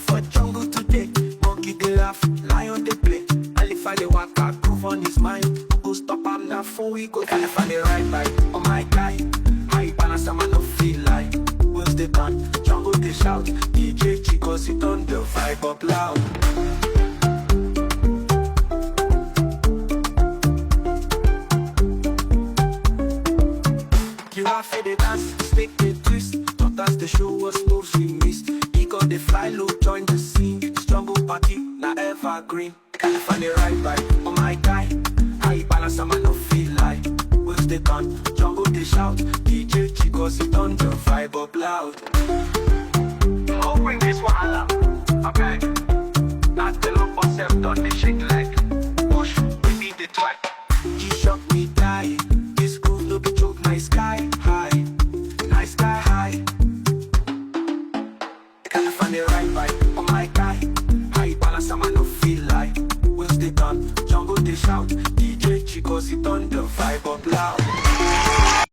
for jungle today. Monkey they laugh, lion they play. Elephant they walk out, proof on his mind. Go stop am now before we go. Elephant they ride by, oh my guy. High balance, I'm no feel like. Wheels they turn, jungle they shout. DJ Chigozie turn the vibe up loud. Giraffe they dance, snake they twist. Tortoise they show us moves we missed. Eagle they fly low, join the scene. Jungle party, na evergreen. Elephant they ride by, oh my guy. High balance, I'm no feel like. Wheels they turn, jungle they shout. DJ Chigozie turn the vibe up loud. Oh, bring this wahala, okay. Not the love for self, don't they shake like. Push, we need the twerk. G-Shock me die. This groove no be joke, nice sky high. Nice sky high. Elephant they ride by, oh my guy. High balance, I'm no feel like. Wheels they turn, jungle they shout. DJ Chigozie turn the vibe up loud.